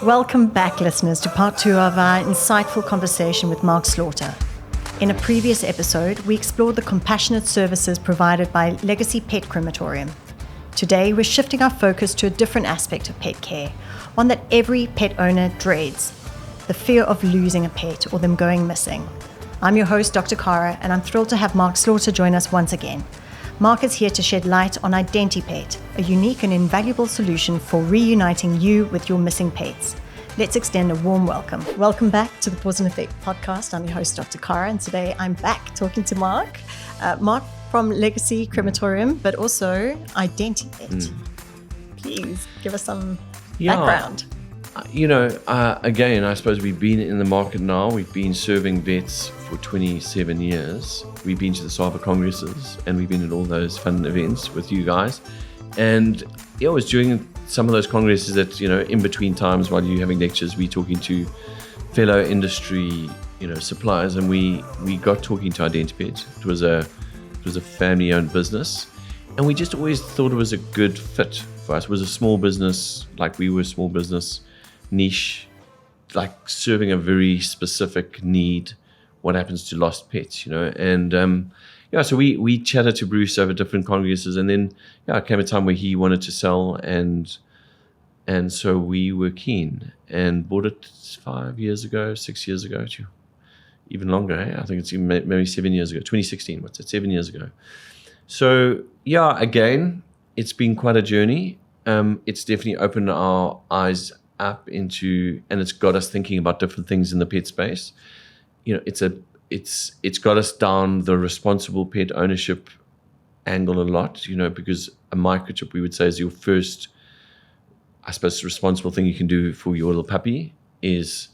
Welcome back, listeners, to part 2 of our insightful conversation with Mark Slaughter. In a previous episode, we explored the compassionate services provided by Legacy Pet Crematorium. Today, we're shifting our focus to a different aspect of pet care, one that every pet owner dreads: the fear of losing a pet or them going missing. I'm your host, Dr. Cara, and I'm thrilled to have Mark Slaughter join us once again. Mark is here to shed light on Identipet, a unique and invaluable solution for reuniting you with your missing pets. Let's extend a warm welcome. Welcome back to the Pause and Effect podcast. I'm your host, Dr. Cara, and today I'm back talking to Mark. Mark from Legacy Crematorium, but also Identipet. Please give us some background. Again, I suppose we've been in the market now. We've been serving vets for 27 years. We've been to the SAVA congresses and we've been at all those fun events with you guys. And I was during some of those congresses that, in between times while you're having lectures, we're talking to fellow industry, suppliers, and we got talking to Identipet. It was a family-owned business, and we just always thought it was a good fit for us. It was a small business, like we were a small business, niche, like serving a very specific need. What happens to lost pets, and so we chatted to Bruce over different congresses, and then it came a time where he wanted to sell, and so we were keen and bought it 6 years ago, even longer. I think it's maybe 7 years ago, 2016. 7 years ago? So again, it's been quite a journey. It's definitely opened our eyes up into, and it's got us thinking about different things in the pet space. It's got us down the responsible pet ownership angle a lot, because a microchip, we would say, is your first, I suppose, responsible thing you can do for your little puppy is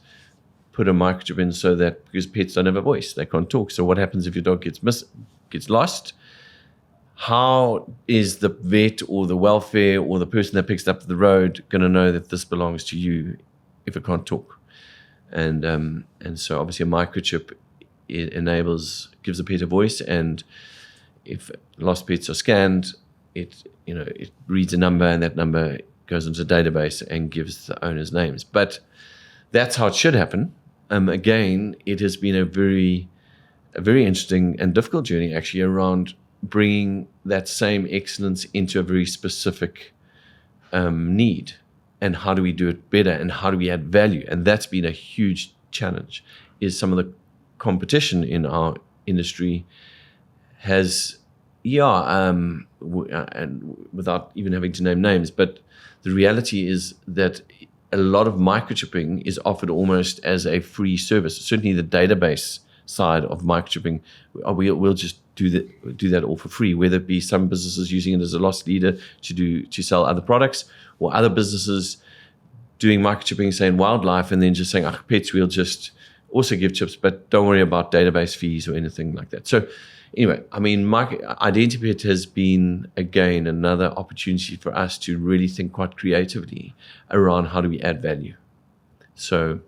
put a microchip in, so that, because pets don't have a voice, they can't talk. So what happens if your dog gets lost? How is the vet or the welfare or the person that picks it up the road going to know that this belongs to you if it can't talk? And so obviously a microchip, it gives a pet a voice, and if lost pets are scanned, it reads a number, and that number goes into a database and gives the owners names. But that's how it should happen. Again, it has been a very interesting and difficult journey actually around bringing that same excellence into a very specific need, and how do we do it better, and how do we add value? And that's been a huge challenge. Is some of the competition in our industry has, and without even having to name names, but the reality is that a lot of microchipping is offered almost as a free service. Certainly the database side of microchipping, we'll just do that all for free, whether it be some businesses using it as a loss leader to sell other products, or other businesses doing microchipping, say in wildlife, and then just saying, pets, we'll just also give chips, but don't worry about database fees or anything like that. So anyway, Identipet has been, again, another opportunity for us to really think quite creatively around how do we add value. So,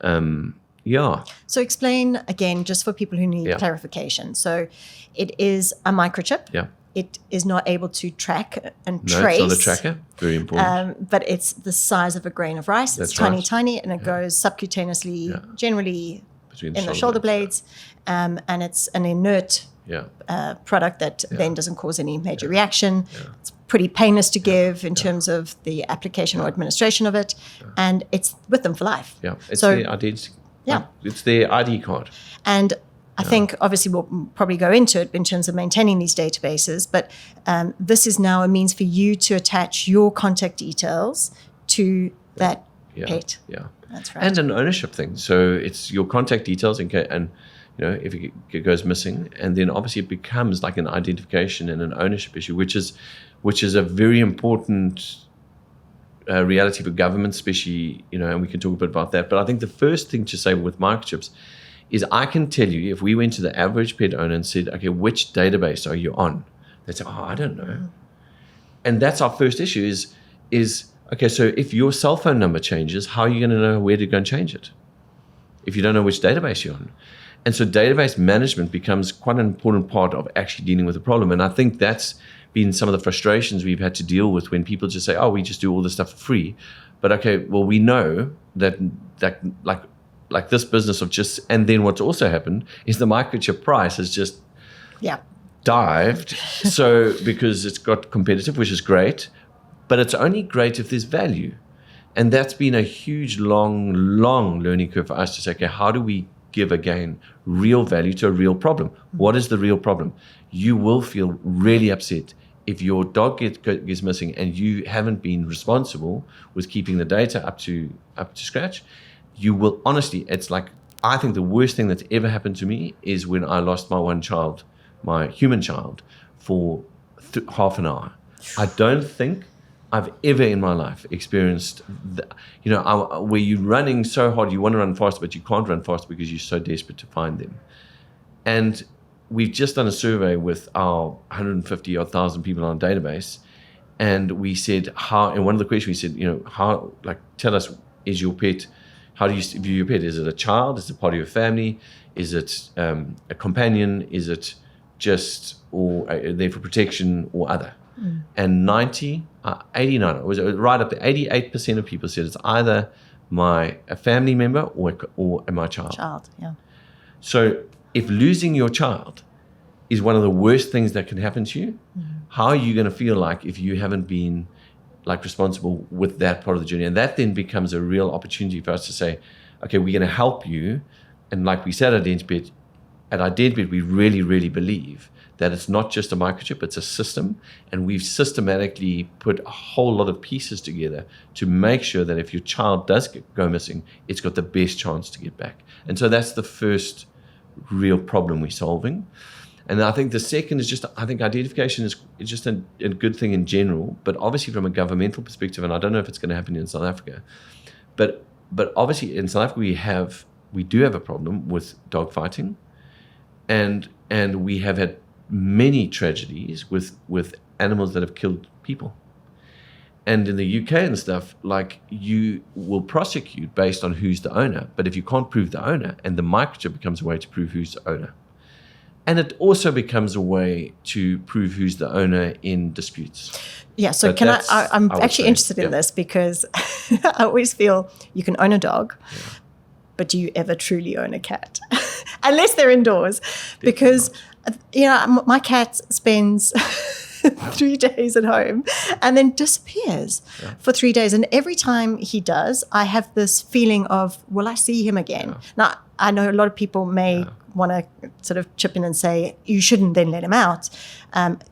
So explain again, just for people who need clarification. So it is a microchip. Yeah. It is not able to track and No, trace. it's not a tracker. Very important. But it's the size of a grain of rice. It's tiny, and it goes subcutaneously, generally between the shoulder blades. And it's an inert product that then doesn't cause any major reaction. Yeah. It's pretty painless to give in terms of the application or administration of it. Yeah. And it's with them for life. Yeah, it's their identity. Yeah. It's their ID card. And I think obviously we'll probably go into it in terms of maintaining these databases, but this is now a means for you to attach your contact details to that pet. Yeah, that's right. And an ownership thing. So it's your contact details, and if it goes missing, and then obviously it becomes like an identification and an ownership issue, which is a very important reality for government, especially, and we can talk a bit about that. But I think the first thing to say with microchips is I can tell you, if we went to the average pet owner and said, okay, which database are you on? They'd say, I don't know. And that's our first issue is okay, so if your cell phone number changes, how are you going to know where to go and change it if you don't know which database you're on? And so database management becomes quite an important part of actually dealing with the problem. And I think that's been some of the frustrations we've had to deal with when people just say, we just do all this stuff for free. But okay, well, we know that like this business of just, and then what's also happened is the microchip price has just dived. So because it's got competitive, which is great, but it's only great if there's value. And that's been a huge, long learning curve for us to say, okay, how do we give, again, real value to a real problem? What is the real problem? You will feel really upset if your dog gets missing and you haven't been responsible with keeping the data up to scratch. You will, honestly, it's like, I think the worst thing that's ever happened to me is when I lost my one child, my human child, for half an hour. I don't think I've ever in my life experienced, where you're running so hard, you want to run faster, but you can't run faster because you're so desperate to find them. And we've just done a survey with our 150 or 1,000 people on our database, and we said and one of the questions we said, tell us, is your pet, how do you view your pet? Is it a child? Is it part of your family? Is it a companion? Is it just there for protection or other? And 89, it was right up there, 88% of people said it's either a family member or my child. So if losing your child is one of the worst things that can happen to you, how are you going to feel like if you haven't been responsible with that part of the journey? And that then becomes a real opportunity for us to say, okay, we're going to help you. And like we said at Identipet, we really, really believe that it's not just a microchip, it's a system. And we've systematically put a whole lot of pieces together to make sure that if your child does go missing, it's got the best chance to get back. And so that's the first real problem we're solving. And I think the second is I think identification is just a good thing in general, but obviously from a governmental perspective, and I don't know if it's going to happen in South Africa, but obviously in South Africa we do have a problem with dog fighting, and we have had many tragedies with animals that have killed people. And in the UK and stuff, you will prosecute based on who's the owner, but if you can't prove the owner, and the microchip becomes a way to prove who's the owner. And it also becomes a way to prove who's the owner in disputes. Yeah, so I'm actually interested in this because I always feel you can own a dog, but do you ever truly own a cat? Unless they're indoors. Definitely because, my cat spends 3 days at home and then disappears for 3 days. And every time he does, I have this feeling of, will I see him again? Now, I know a lot of people may want to sort of chip in and say, you shouldn't then let him out.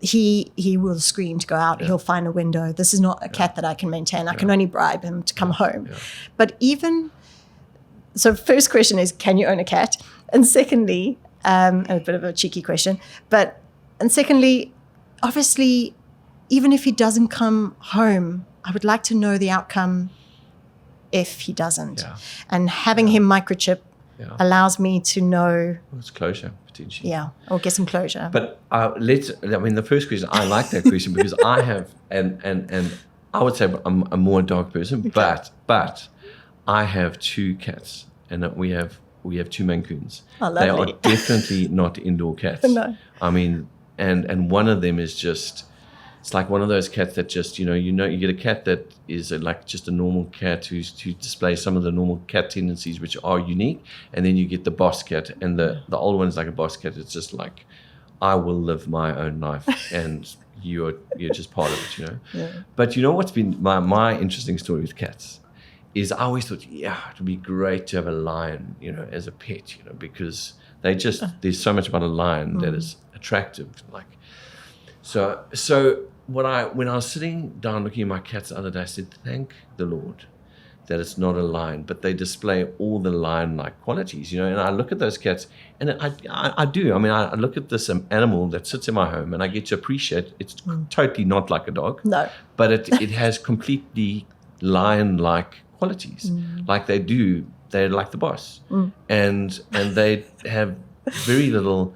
He will scream to go out. He'll find a window. This is not a cat that I can maintain. I can only bribe him to come home. But so first question is, can you own a cat? And secondly, a bit of a cheeky question, and secondly, obviously, even if he doesn't come home, I would like to know the outcome if he doesn't. And having him microchip allows me to know. Well, it's closure, potentially. Yeah, or get some closure. But the first question, I like that question because I have, and I would say I'm a more dog person, but I have 2 cats, and we have 2 Maine Coons. Oh, lovely. They are definitely not indoor cats. No. I mean, and one of them is just, it's like one of those cats that just, you get a cat that is just a normal cat who displays some of the normal cat tendencies which are unique, and then you get the boss cat, and the old one is like a boss cat. It's just like, I will live my own life, and you're just part of it, Yeah. But what's been my interesting story with cats is I always thought, it would be great to have a lion, as a pet, because they just, there's so much about a lion that is attractive. So when I was sitting down looking at my cats the other day, I said, thank the Lord that it's not a lion, but they display all the lion-like qualities, and I look at those cats, and I do. I mean, I look at this animal that sits in my home, and I get to appreciate it's totally not like a dog. No. But it has completely lion-like qualities. Like they're like the boss. And they have very little,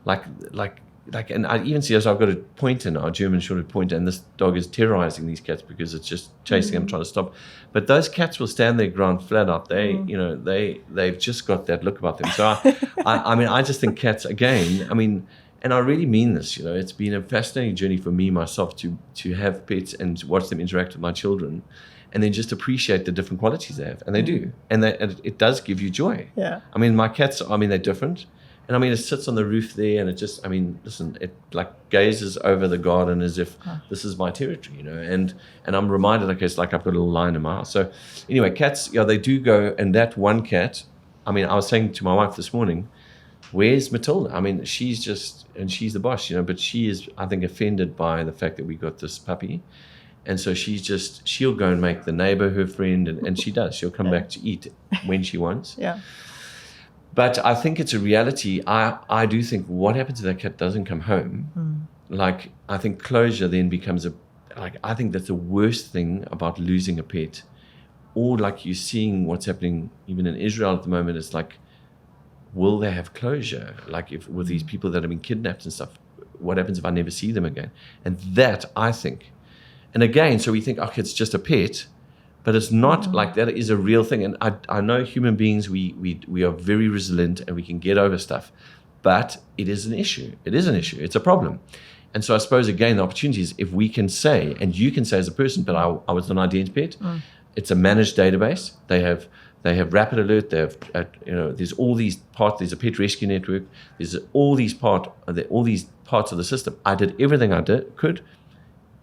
and I even see, as I've got a pointer now, a German shorted pointer, and this dog is terrorizing these cats because it's just chasing them, trying to stop. But those cats will stand their ground flat out. They've just got that look about them. So I just think cats, again, and I really mean this, it's been a fascinating journey for me, myself, to have pets and to watch them interact with my children. and then just appreciate the different qualities they have. And they do. And it does give you joy. Yeah. I mean, my cats, they're different. And I mean, it sits on the roof there and it just, listen, it like gazes over the garden as if this is my territory, and I'm reminded, okay, it's like I've got a little line in my house. So anyway, cats, they do go. And that one cat, I was saying to my wife this morning, where's Matilda? She's the boss, but she is, I think, offended by the fact that we got this puppy. And so she'll go and make the neighbor her friend. And she does. She'll come back to eat when she wants. Yeah. But I think it's a reality. I do think what happens if that cat doesn't come home? Like, I think closure then becomes I think that's the worst thing about losing a pet. Or like you're seeing what's happening even in Israel at the moment. It's like, will they have closure? Like if with these people that have been kidnapped and stuff, what happens if I never see them again? And that, I think, and again, so we think, okay, it's just a pet. But it's not like that is a real thing. And I know human beings, we are very resilient and we can get over stuff. But it is an issue. It is an issue. It's a problem. And so I suppose, again, the opportunity is if we can say, and you can say as a person, but I was on Identipet. It's a managed database. They have Rapid Alert. They have, there's all these parts. There's a pet rescue network. There's all these parts of the system. I did everything I could.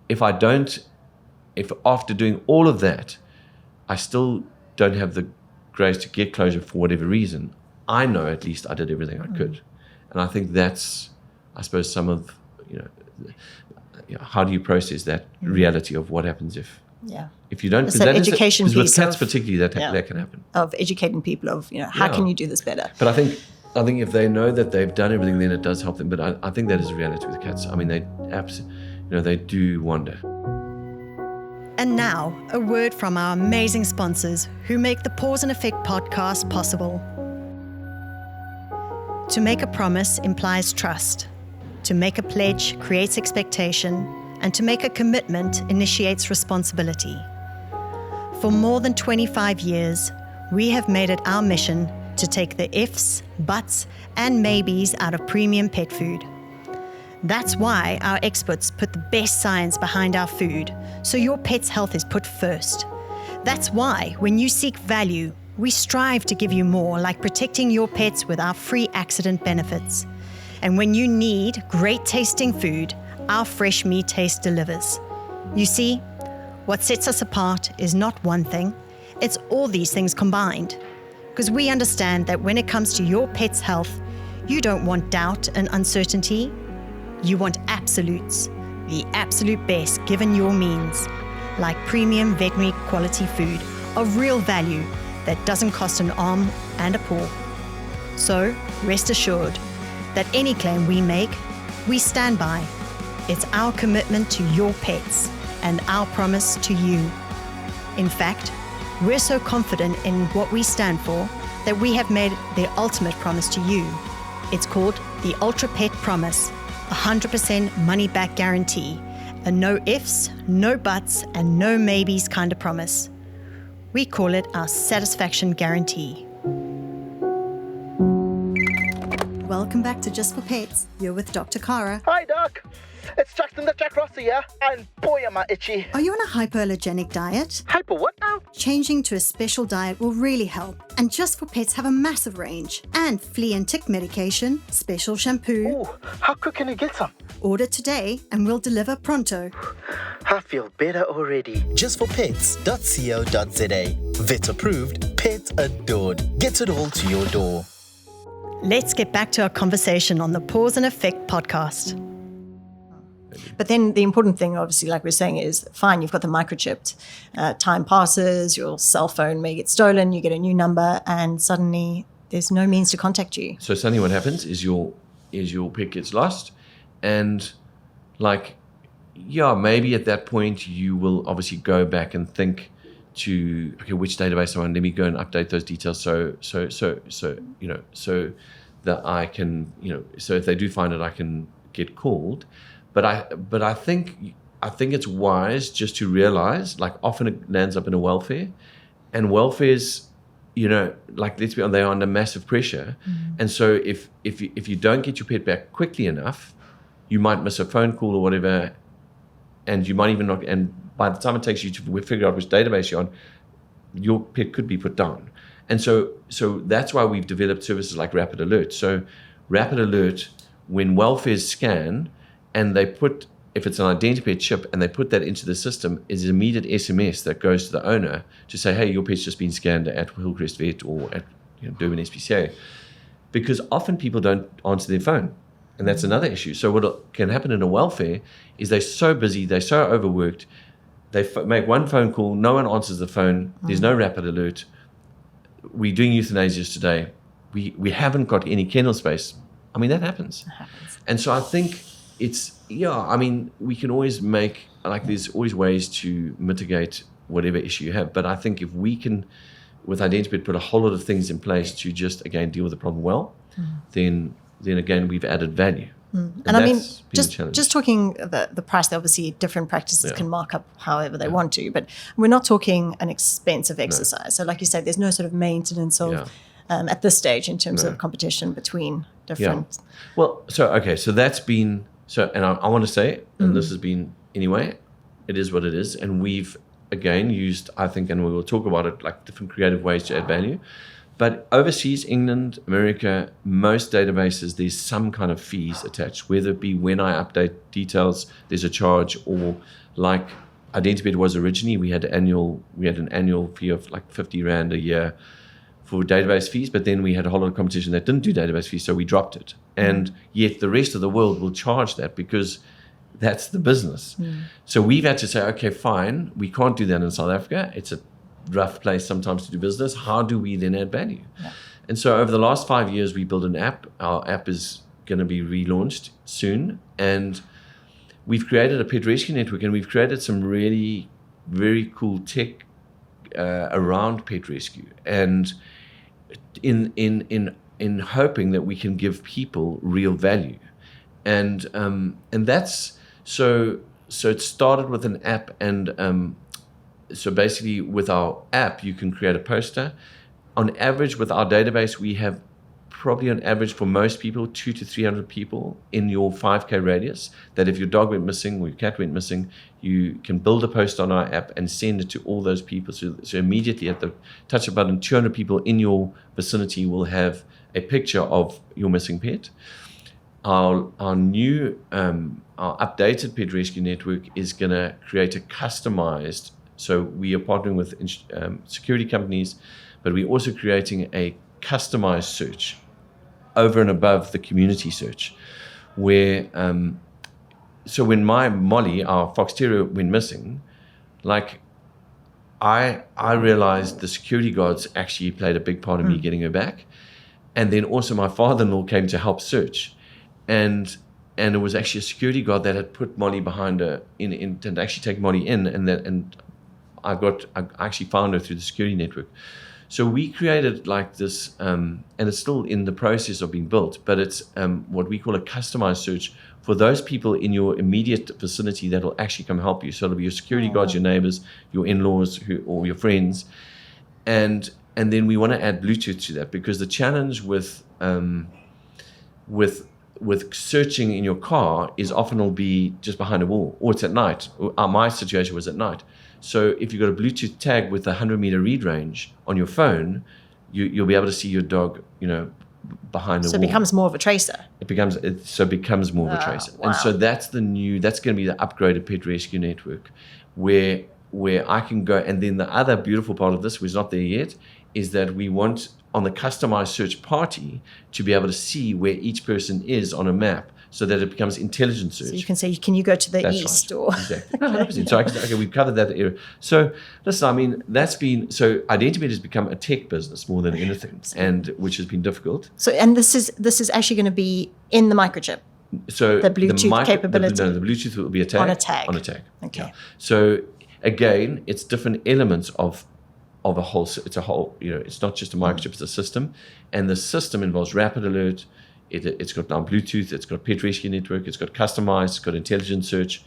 If after doing all of that, I still don't have the grace to get closure for whatever reason, I know at least I did everything I could. And I think that's, I suppose, some of, how do you process that reality of what happens if you don't? It's that education piece. With cats particularly, that can happen. Of educating people of, how can you do this better? But I think if they know that they've done everything, then it does help them. But I think that is a reality with cats. They absolutely, they do wander. And now, a word from our amazing sponsors who make the Pause and Effect podcast possible. To make a promise implies trust. To make a pledge creates expectation. And to make a commitment initiates responsibility. For more than 25 years, we have made it our mission to take the ifs, buts, and maybes out of premium pet food. That's why our experts put the best science behind our food, so your pet's health is put first. That's why, when you seek value, we strive to give you more, like protecting your pets with our free accident benefits. And when you need great tasting food, our fresh meat taste delivers. You see, what sets us apart is not one thing, it's all these things combined. Because we understand that when it comes to your pet's health, you don't want doubt and uncertainty. You want absolutes, the absolute best given your means, like premium veterinary quality food of real value that doesn't cost an arm and a paw. So rest assured that any claim we make, we stand by. It's our commitment to your pets and our promise to you. In fact, we're so confident in what we stand for that we have made the ultimate promise to you. It's called the Ultra Pet Promise. 100% money back guarantee, a no ifs, no buts, and no maybes kind of promise. We call it our satisfaction guarantee. Welcome back to Just for Pets. You're with Dr. Cara. Hi, Doc. It's Jackson the Jack Rossi here, and boy am I itchy. Are you on a hypoallergenic diet? Hyper what now? Changing to a special diet will really help. And Just for Pets have a massive range. And flea and tick medication, special shampoo. Ooh, how quick can you get some? Order today and we'll deliver pronto. I feel better already. Justforpets.co.za. Vet approved, pet adored. Get it all to your door. Let's get back to our conversation on the Pause and Effect podcast. But then the important thing, obviously, like we're saying, is fine, you've got the microchipped. Time passes, your cell phone may get stolen, you get a new number, and suddenly there's no means to contact you. So suddenly what happens is your pet gets lost, and maybe at that point you will obviously go back and think to, okay, which database am I on? Let me go and update those details so that I can, so if they do find it, I can get called. But I think it's wise just to realize, often it lands up in a welfare, and welfare's, let's be honest, they're under massive pressure. And so if you don't get your pet back quickly enough, you might miss a phone call or whatever, and you might even not. And by the time it takes you to figure out which database you're on, your pet could be put down. And so that's why we've developed services like Rapid Alert. So Rapid Alert, when welfares scan, and they put, if it's an Identipet chip, and they put that into the system, is an immediate SMS that goes to the owner to say, hey, your pet's just been scanned at Hillcrest Vet or at Durban SPCA. Because often people don't answer their phone. And that's another issue. So what can happen in a welfare is they're so busy, they're so overworked, they make one phone call, no one answers the phone, there's no Rapid Alert. We're doing euthanasias today. We haven't got any kennel space. I mean, that happens. And so I think we can always make, there's always ways to mitigate whatever issue you have. But I think if we can, with Identipet, put a whole lot of things in place to just, again, deal with the problem well, then again, we've added value. And I mean, just talking the price, obviously different practices can mark up however they want to, but we're not talking an expensive exercise. No. So like you said, there's no sort of maintenance of at this stage in terms of competition between different. Well, so that's been, and I want to say, and this has been, anyway, it is what it is. And we've, again, used, I think, and we will talk about it, like different creative ways to add value. But overseas, England, America, most databases, there's some kind of fees attached, whether it be when I update details, there's a charge, or like Identipet was originally, we had an annual fee of like 50 Rand a year for database fees, but then we had a whole lot of competition that didn't do database fees, so we dropped it. And yet the rest of the world will charge that because that's the business. So we've had to say, okay, fine, we can't do that in South Africa. It's a rough place sometimes to do business. How do we then add value? And so over the last 5 years, we built an app. Our app is going to be relaunched soon, and we've created a pet rescue network, and we've created some really very cool tech around pet rescue, and in hoping that we can give people real value, and that's so it started with an app, and so basically with our app, you can create a poster. On average, with our database, we have probably on average for most people, 200 to 300 people in your 5K radius, that if your dog went missing or your cat went missing, you can build a post on our app and send it to all those people. So immediately at the touch of a button, 200 people in your vicinity will have a picture of your missing pet. Our new, our updated pet rescue network is going to create a customized. So we are partnering with security companies, but we're also creating a customized search over and above the community search, where so when my Molly, our fox terrier, went missing, like I realized the security guards actually played a big part in me getting her back, and then also my father-in-law came to help search, and it was actually a security guard that had put Molly behind her in to actually take Molly in, and I actually found her through the security network. So we created like this, and it's still in the process of being built, but it's what we call a customized search for those people in your immediate vicinity that will actually come help you. So it'll be your security guards, your neighbors, your in-laws, or your friends, and then we want to add Bluetooth to that, because the challenge with searching in your car is often it'll be just behind a wall, or it's at night. My situation was at night. So if you've got a Bluetooth tag with a 100-meter read range on your phone, you'll be able to see your dog, behind a wall. So it becomes more of a tracer. It becomes more of a tracer. Wow. And so that's going to be the upgraded pet rescue network, where I can go. And then the other beautiful part of this, which is not there yet, is that we want on the customized search party to be able to see where each person is on a map, so that it becomes intelligent search. So you can say, can you go to the east? Right. Or exactly. No, 100%. So okay, we've covered that area. So listen, I mean, so Identipet has become a tech business more than anything, and which has been difficult. So, and this is actually going to be in the microchip. So the Bluetooth capability. The Bluetooth will be a tag. On a tag. Okay. Yeah. So again, it's different elements of a whole. It's a whole. It's not just a microchip; it's a system, and the system involves Rapid Alert. It's got now Bluetooth, it's got pet rescue network, it's got customized, it's got intelligent search,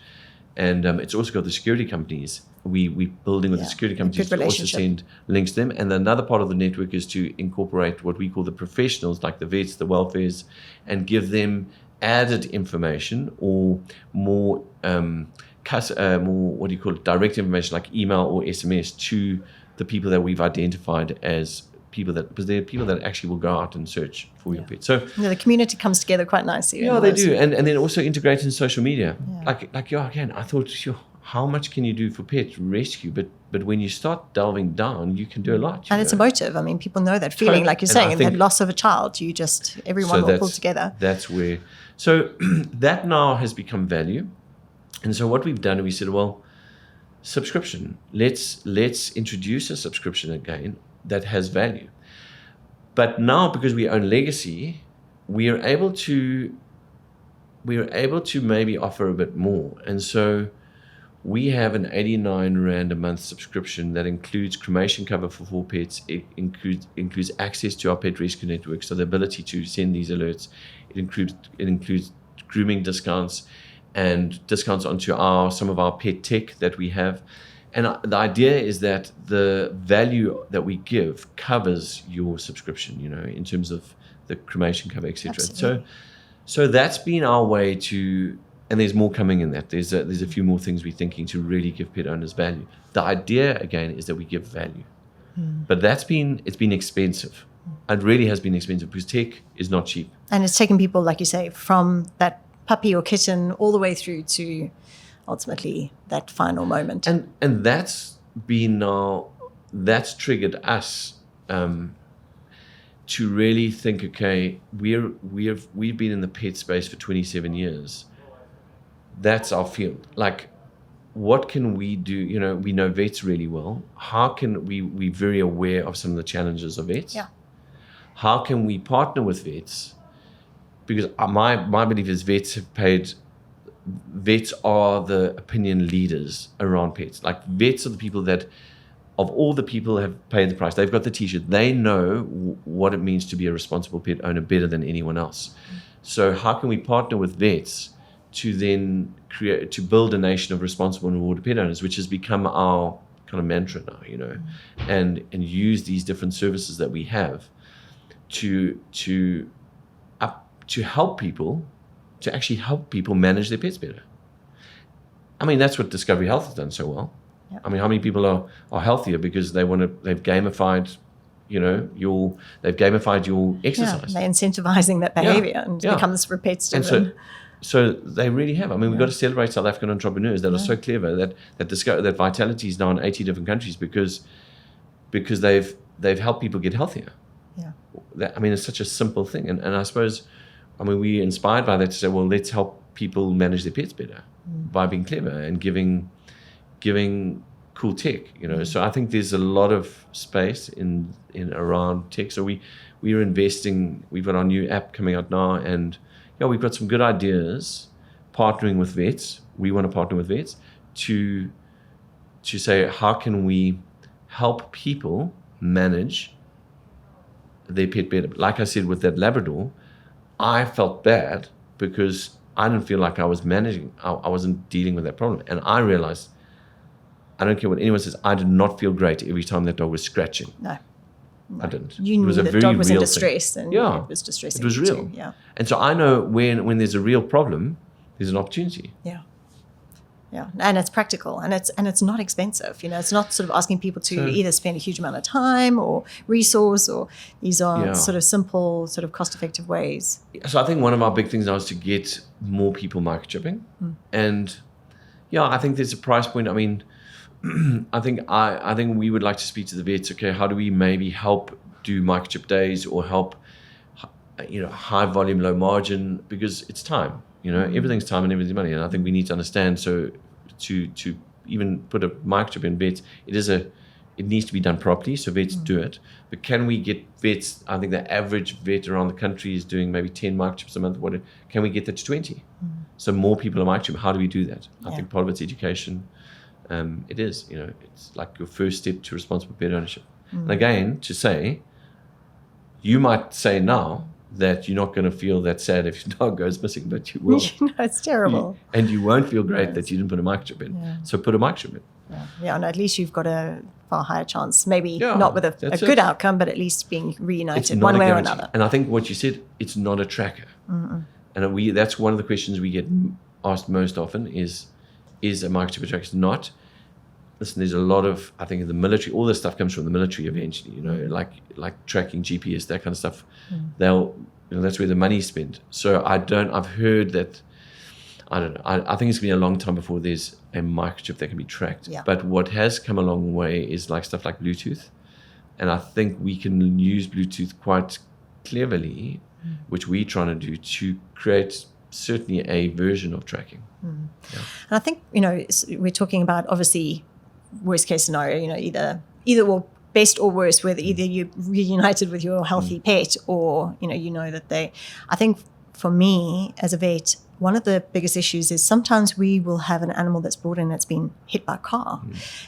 and it's also got the security companies. We're building with the security companies to also send links to them. And another part of the network is to incorporate what we call the professionals, like the vets, the welfares, and give them added information or more more, what do you call it, direct information like email or SMS to the people that we've identified as people that, because there are people that actually will go out and search for your pet. So the community comes together quite nicely. yeah, they do, and then also integrate in social media. Yeah. Again, I thought, sure, how much can you do for pet rescue? But when you start delving down, you can do a lot. And it's emotive. I mean, people know that feeling, like you're saying, the loss of a child. Everyone will pull together. That's where. So that now has become value, and so what we've done, we said, well, subscription. Let's introduce a subscription again that has value. But now, because we own legacy, we are able to maybe offer a bit more. And so we have an 89 Rand a month subscription that includes cremation cover for 4 pets. It includes access to our pet rescue network, so the ability to send these alerts. It includes grooming discounts and discounts onto some of our pet tech that we have. And the idea is that the value that we give covers your subscription, in terms of the cremation cover, etc. So that's been our way to, and there's more coming in that. There's a few more things we're thinking to really give pet owners value. The idea again is that we give value, but it's been expensive. It really has been expensive because tech is not cheap. And it's taken people, like you say, from that puppy or kitten all the way through to ultimately that final moment. And that's triggered us to really think, okay, we've been in the pet space for 27 years. That's our field. Like, what can we do? We know vets really well. How can we're very aware of some of the challenges of vets. Yeah. How can we partner with vets? Because my belief is vets are the opinion leaders around pets. Like, vets are the people that, of all the people have paid the price, they've got the t-shirt. They know what it means to be a responsible pet owner better than anyone else. So how can we partner with vets to then build a nation of responsible and rewarded pet owners, which has become our kind of mantra now, and use these different services that we have to help people, to actually help people manage their pets better. I mean, that's what Discovery Health has done so well. Yep. I mean, how many people are healthier because they've gamified, they've gamified your exercise. Yeah, they're incentivizing that behavior and it becomes repetitive. And so they really have. I mean, we've got to celebrate South African entrepreneurs that are so clever that Vitality is now in 80 different countries because they've helped people get healthier. Yeah. It's such a simple thing. And I suppose, we're inspired by that to say, well, let's help people manage their pets better by being clever and giving cool tech, So I think there's a lot of space in around tech. So we're investing. We've got our new app coming out now, and we've got some good ideas. Partnering with vets, we want to partner with vets to say, how can we help people manage their pet better? Like I said, with that Labrador, I felt bad because I didn't feel like I was managing. I wasn't dealing with that problem. And I realized, I don't care what anyone says, I did not feel great every time that dog was scratching. No. I didn't. You knew the dog was in distress and it was distressing. It was real. Too. Yeah. And so I know when there's a real problem, there's an opportunity. Yeah. Yeah, and it's practical, and it's not expensive. It's not sort of asking people to either spend a huge amount of time or resource, or these are sort of simple, sort of cost-effective ways. So I think one of our big things now is to get more people microchipping, and I think there's a price point. I mean, I think we would like to speak to the vets. Okay, how do we maybe help do microchip days or help, high volume, low margin, because it's time. Everything's time and everything's money, and I think we need to understand. So, to even put a microchip in vets, it needs to be done properly. So vets do it. But can we get vets? I think the average vet around the country is doing maybe 10 microchips a month. Can we get that to 20? So more people are microchipped. How do we do that? I think part of it's education. It is. It's like your first step to responsible pet ownership. And again, to say, you might say now that you're not going to feel that sad if your dog goes missing, but you will. It's terrible. And you won't feel great that you didn't put a microchip in. Yeah. So put a microchip in. Yeah, and at least you've got a far higher chance. Maybe not with a good outcome, but at least being reunited one way or another. And I think what you said, it's not a tracker. And that's one of the questions we get asked most often is is a microchip attracted? Not. Listen, there's a lot of, I think in the military, all this stuff comes from the military eventually, like tracking GPS, that kind of stuff. That's where the money's spent. So I've heard that, I don't know, I think it's going to be a long time before there's a microchip that can be tracked. Yeah. But what has come a long way is like stuff like Bluetooth. And I think we can use Bluetooth quite cleverly, which we're trying to do to create certainly a version of tracking. Yeah. And I think, we're talking about obviously worst case scenario, either or best or worst, whether either you're reunited with your healthy pet or, that I think for me as a vet, one of the biggest issues is sometimes we will have an animal that's brought in that's been hit by a car.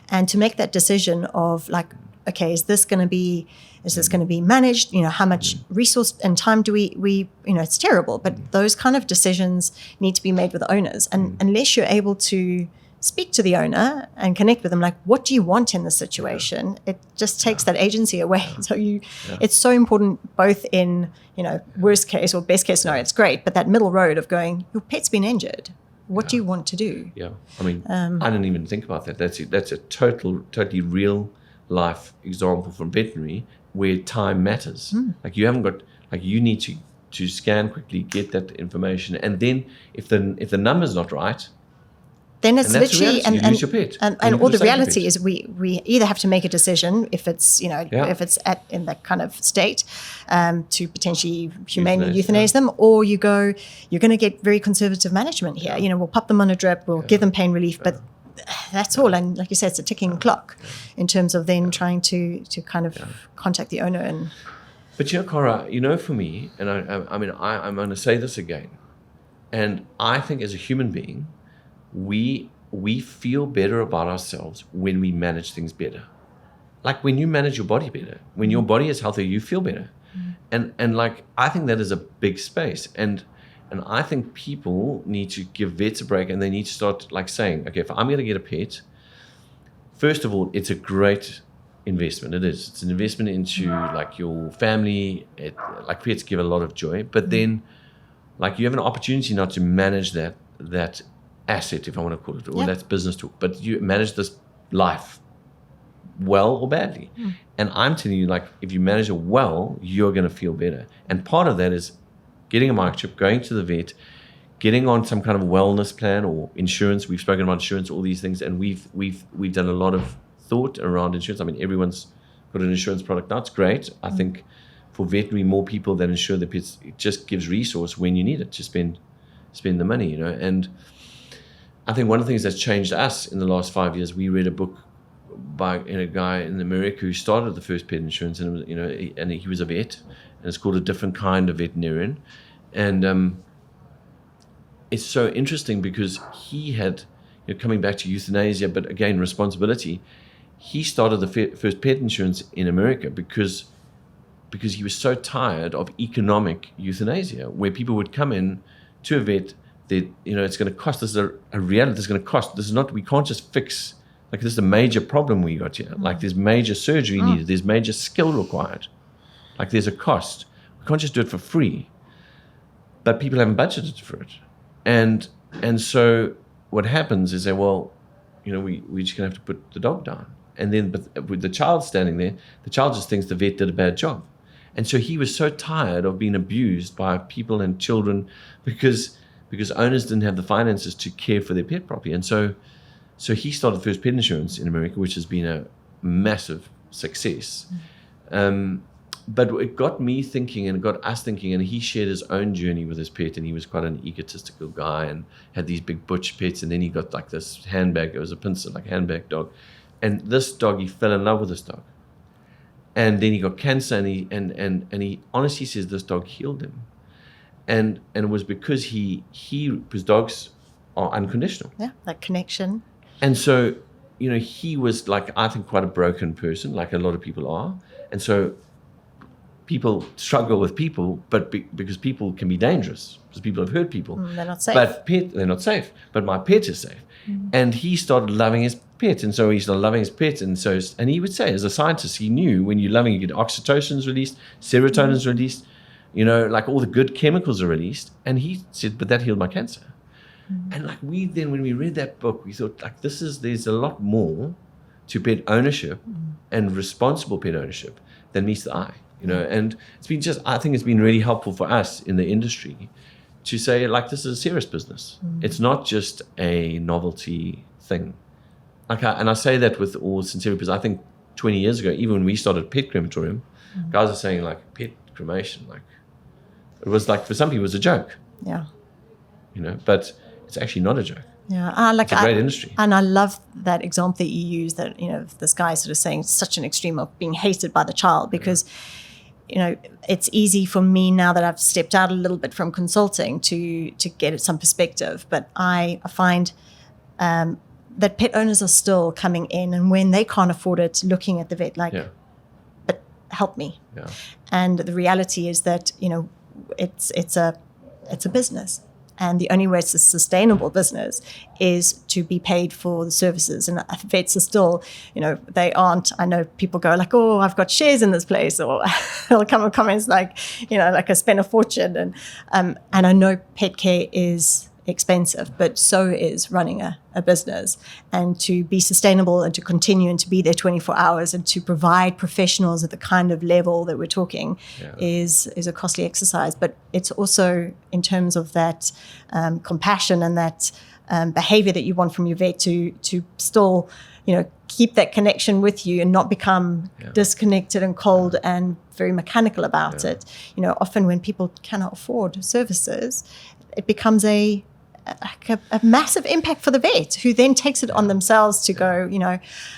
And to make that decision of like, okay, is this going to be managed? How much resource and time do we it's terrible, but those kind of decisions need to be made with owners. And unless you're able to speak to the owner and connect with them, like, what do you want in this situation? It just takes that agency away. So it's so important both in, worst case or best case scenario, it's great, but that middle road of going, your pet's been injured. What do you want to do? Yeah. I mean, I didn't even think about that. That's a totally real life example from veterinary where time matters. Like you haven't got, like you need to scan quickly, get that information. And then if the number's not right, then it's literally you lose your pet. And all the reality is we either have to make a decision if it's if it's in that kind of state to potentially humanely euthanize them, or you're going to get very conservative management here. We'll pop them on a drip, we'll give them pain relief, but that's all. And like you said, it's a ticking clock in terms of then trying to kind of contact the owner. But Cara, for me, and I'm going to say this again, and I think as a human being, we feel better about ourselves when we manage things better. Like when you manage your body better, when your body is healthier, you feel better. And like, I think that is a big space. And I think people need to give vets a break, and they need to start like saying, okay, if I'm going to get a pet, first of all, it's a great investment. It is. It's an investment into like your family. Like pets give a lot of joy, but then like you have an opportunity now to manage that asset, if I want to call it, or that's business talk, but you manage this life well or badly. And I'm telling you, like, if you manage it well, you're going to feel better. And part of that is getting a microchip, going to the vet, getting on some kind of wellness plan or insurance. We've spoken about insurance, all these things, and we've done a lot of thought around insurance. I mean, everyone's got an insurance product now. It's great. I think for veterinary, more people that insure their pets, it just gives resource when you need it to spend the money, And I think one of the things that's changed us in the last 5 years, we read a book by a guy in America who started the first pet insurance, and it was, and he was a vet, and it's called A Different Kind of Veterinarian. And it's so interesting because he had, coming back to euthanasia, but again, responsibility, he started the first pet insurance in America because he was so tired of economic euthanasia, where people would come in to a vet. It's going to cost. This is a reality. This is going to cost. This is not. We can't just fix. Like, this is a major problem we got here. Like, there's major surgery needed. There's major skill required. Like, there's a cost. We can't just do it for free. But people haven't budgeted for it, and so what happens is that, well, we're just going to have to put the dog down, and then but with the child standing there, the child just thinks the vet did a bad job, and so he was so tired of being abused by people and children because owners didn't have the finances to care for their pet properly. And so he started the first pet insurance in America, which has been a massive success. But it got me thinking, and it got us thinking, and he shared his own journey with his pet, and he was quite an egotistical guy and had these big butch pets, and then he got like this handbag. It was a pincer, like handbag dog. And this dog, he fell in love with this dog. And then he got cancer, and he honestly says this dog healed him. And it was because because dogs are unconditional. Yeah, that connection. And so, he was like, I think, quite a broken person, like a lot of people are. And so people struggle with people, but because people can be dangerous, because people have hurt people. They're not safe. But they're not safe. But my pet is safe. And he started loving his pet. And so he started loving his pet. And he would say, as a scientist, he knew when you're loving, you get oxytocin's released, serotonin's released, like all the good chemicals are released. And he said, but that healed my cancer. And like when we read that book, we thought like there's a lot more to pet ownership and responsible pet ownership than meets the eye, and I think it's been really helpful for us in the industry to say like, this is a serious business. It's not just a novelty thing. I say that with all sincerity, because I think 20 years ago, even when we started Pet Crematorium, guys are saying like pet cremation, like it was like, for some people it was a joke. Yeah. But it's actually not a joke. Yeah, It's a great industry. And I love that example that you use, that, this guy sort of saying it's such an extreme of being hated by the child, because, it's easy for me now that I've stepped out a little bit from consulting to get some perspective. But I find that pet owners are still coming in, and when they can't afford it, looking at the vet like, but help me. Yeah. And the reality is that, it's a business. And the only way it's a sustainable business is to be paid for the services. And vets are still, they aren't. I know people go like, oh, I've got shares in this place, or they'll come with comments like, like I spent a fortune. And I know pet care is expensive, but so is running a business. And to be sustainable and to continue and to be there 24 hours and to provide professionals at the kind of level that we're talking is a costly exercise. But it's also in terms of that compassion and that behavior that you want from your vet to still, keep that connection with you and not become disconnected and cold and very mechanical about it. Often when people cannot afford services, it becomes a massive impact for the vet, who then takes it on themselves to go,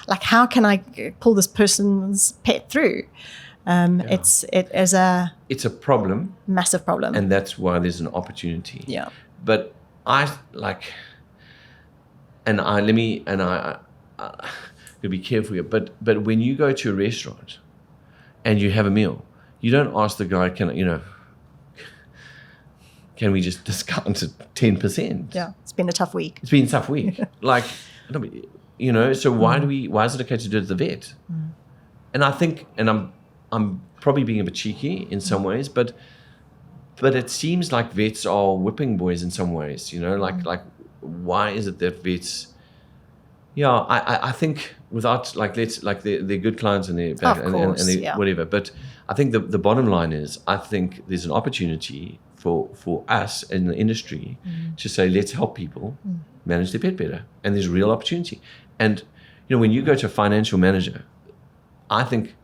like, how can I pull this person's pet through? It's a problem, massive problem, and that's why there's an opportunity. Yeah. But you'll be careful here. But when you go to a restaurant and you have a meal, you don't ask the guy, can we just discount it 10%? Yeah, it's been a tough week. It's been a tough week. So why is it okay to do it at the vet? And I think, and I'm probably being a bit cheeky in some ways, but it seems like vets are whipping boys in some ways, like why is it that vets, I think without they're good clients and they're bad, and whatever, but I think the bottom line is, I think there's an opportunity for us in the industry to say, let's help people manage their pet better. And there's real opportunity. And, when you go to a financial manager, I think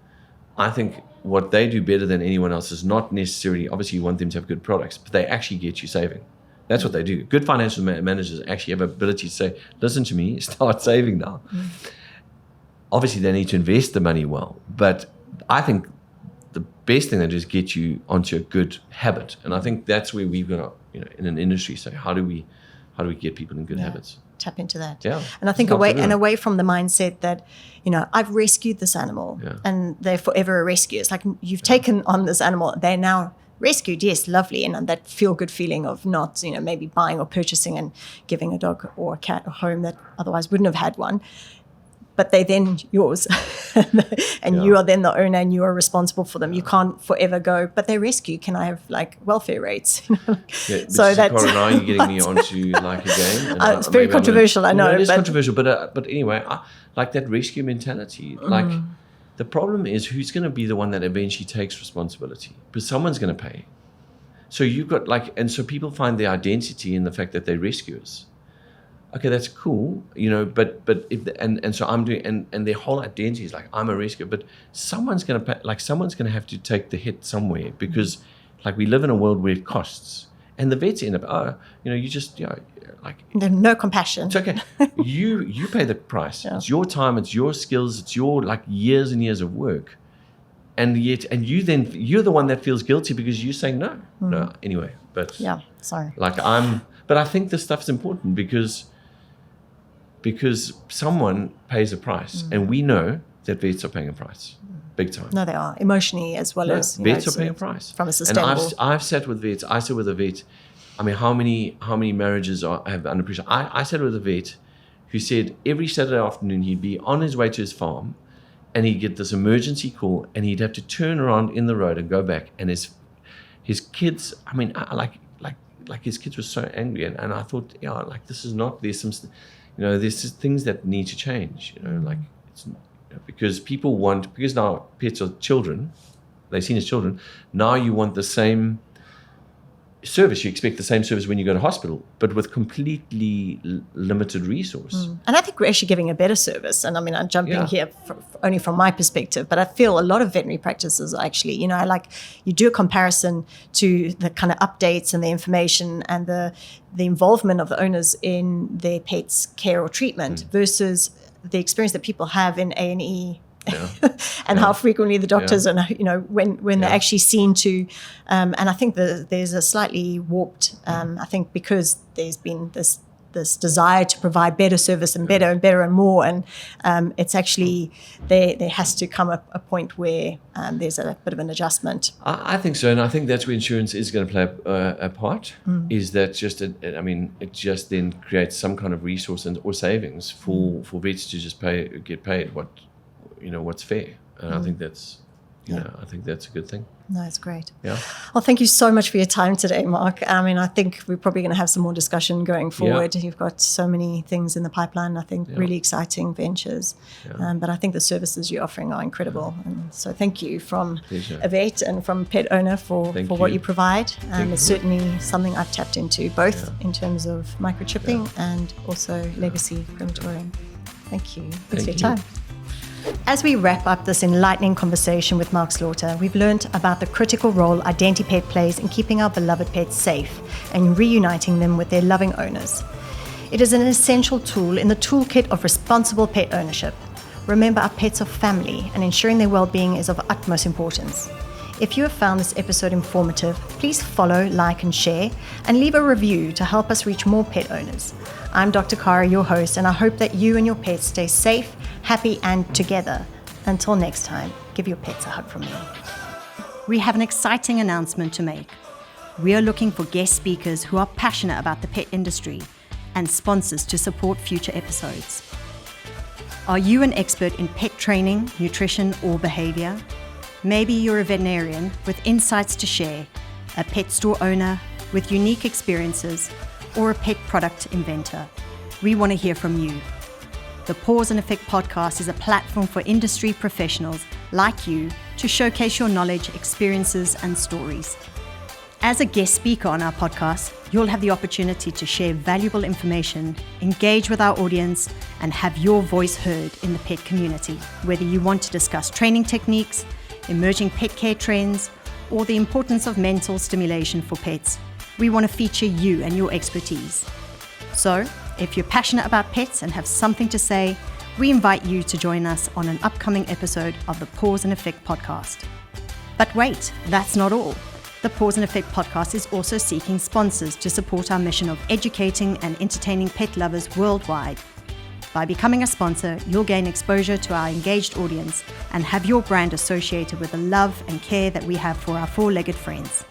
what they do better than anyone else is not necessarily, obviously you want them to have good products, but they actually get you saving. That's what they do. Good financial managers actually have ability to say, listen to me, start saving now. Obviously they need to invest the money well, but I think the best thing they do is get you onto a good habit. And I think that's where we've got to, in an industry, say, how do we get people in good habits? Tap into that. Yeah. And I think away from the mindset that, I've rescued this animal and they're forever a rescue. It's like, you've taken on this animal, they're now rescued. Yes, lovely. And that feel-good feeling of not, maybe buying or purchasing and giving a dog or a cat a home that otherwise wouldn't have had one. But they're then yours, and you are then the owner, and you are responsible for them. You can't forever go, but they're rescue. Can I have welfare rates? So that's now you're getting me onto again. It's very controversial, I know. It is controversial, but anyway, like that rescue mentality. The problem is, who's going to be the one that eventually takes responsibility? Because someone's going to pay. So you've got and so people find their identity in the fact that they're rescuers. Okay, that's cool, but if and so I'm doing, and their whole identity is like, I'm a rescuer, but someone's going to pay, someone's going to have to take the hit somewhere, because we live in a world where it costs, and the vets end up, you just, there's no compassion. It's okay. you pay the price. Yeah. It's your time, it's your skills, it's your years and years of work, and you're the one that feels guilty because you're saying no anyway. But sorry. But I think this stuff's important because someone pays a price, and we know that vets are paying a price, big time. No, they are, emotionally as well as vets are paying a price from a sustainable. And I've sat with vets. I sat with a vet. I mean, how many marriages have unappreciated? I sat with a vet who said every Saturday afternoon he'd be on his way to his farm, and he'd get this emergency call, and he'd have to turn around in the road and go back, and his kids. I mean, like his kids were so angry, and I thought, like this is not. There's some, there's just things that need to change. Like it's because people want, because now pets are children, they're seen as children. Now you want the same service. You expect the same service when you go to hospital, but with completely limited resource. And I think we're actually giving a better service. And I mean, I'm jumping here only from my perspective, but I feel a lot of veterinary practices are actually, like you do a comparison to the kind of updates and the information and the involvement of the owners in their pets' care or treatment versus the experience that people have in A&E. And how frequently the doctors and when they're actually seen to and I think there's a slightly warped I think because there's been this desire to provide better service and better and more, and it's actually there has to come a point where there's a bit of an adjustment. I think so, and I think that's where insurance is going to play a part. Is that just it just then creates some kind of resource or savings for vets to just get paid what's fair, and I think that's I think that's a good thing. No, it's great. Yeah. Well, thank you so much for your time today, Mark. I mean, I think we're probably going to have some more discussion going forward. You've got so many things in the pipeline. I think really exciting ventures, but I think the services you're offering are incredible. And so, thank you from a vet and from pet owner for what you provide. It's certainly something I've tapped into, both in terms of microchipping and also legacy crematorium. Thank you. Thanks for your time. As we wrap up this enlightening conversation with Mark Slaughter, we've learnt about the critical role Identipet plays in keeping our beloved pets safe and reuniting them with their loving owners. It is an essential tool in the toolkit of responsible pet ownership. Remember, our pets are family, and ensuring their well-being is of utmost importance. If you have found this episode informative, please follow, like, and share, and leave a review to help us reach more pet owners. I'm Dr. Kara, your host, and I hope that you and your pets stay safe, happy, and together. Until next time, give your pets a hug from me. We have an exciting announcement to make. We are looking for guest speakers who are passionate about the pet industry and sponsors to support future episodes. Are you an expert in pet training, nutrition, or behavior? Maybe you're a veterinarian with insights to share, a pet store owner with unique experiences, or a pet product inventor. We want to hear from you. The Pause and Effect podcast is a platform for industry professionals like you to showcase your knowledge, experiences, and stories. As a guest speaker on our podcast, you'll have the opportunity to share valuable information, engage with our audience, and have your voice heard in the pet community. Whether you want to discuss training techniques, emerging pet care trends, or the importance of mental stimulation for pets, we want to feature you and your expertise. So, if you're passionate about pets and have something to say, we invite you to join us on an upcoming episode of the Pause and Effect podcast. But wait, that's not all. The Pause and Effect podcast is also seeking sponsors to support our mission of educating and entertaining pet lovers worldwide. By becoming a sponsor, you'll gain exposure to our engaged audience and have your brand associated with the love and care that we have for our four-legged friends.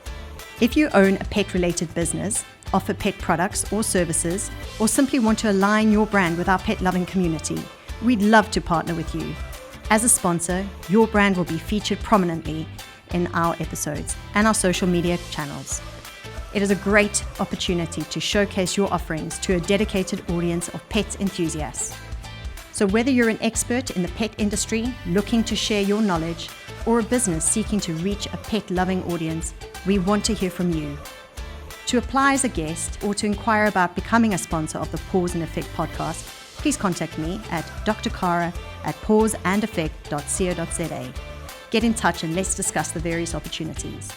If you own a pet-related business, offer pet products or services, or simply want to align your brand with our pet-loving community, we'd love to partner with you. As a sponsor, your brand will be featured prominently in our episodes and our social media channels. It is a great opportunity to showcase your offerings to a dedicated audience of pet enthusiasts. So whether you're an expert in the pet industry looking to share your knowledge, or a business seeking to reach a pet-loving audience, we want to hear from you. To apply as a guest or to inquire about becoming a sponsor of the Pause and Effect podcast, please contact me at drkara@pauseandeffect.co.za. Get in touch and let's discuss the various opportunities.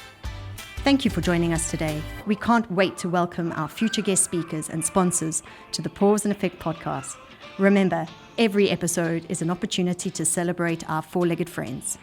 Thank you for joining us today. We can't wait to welcome our future guest speakers and sponsors to the Pause and Effect podcast. Remember, every episode is an opportunity to celebrate our four-legged friends.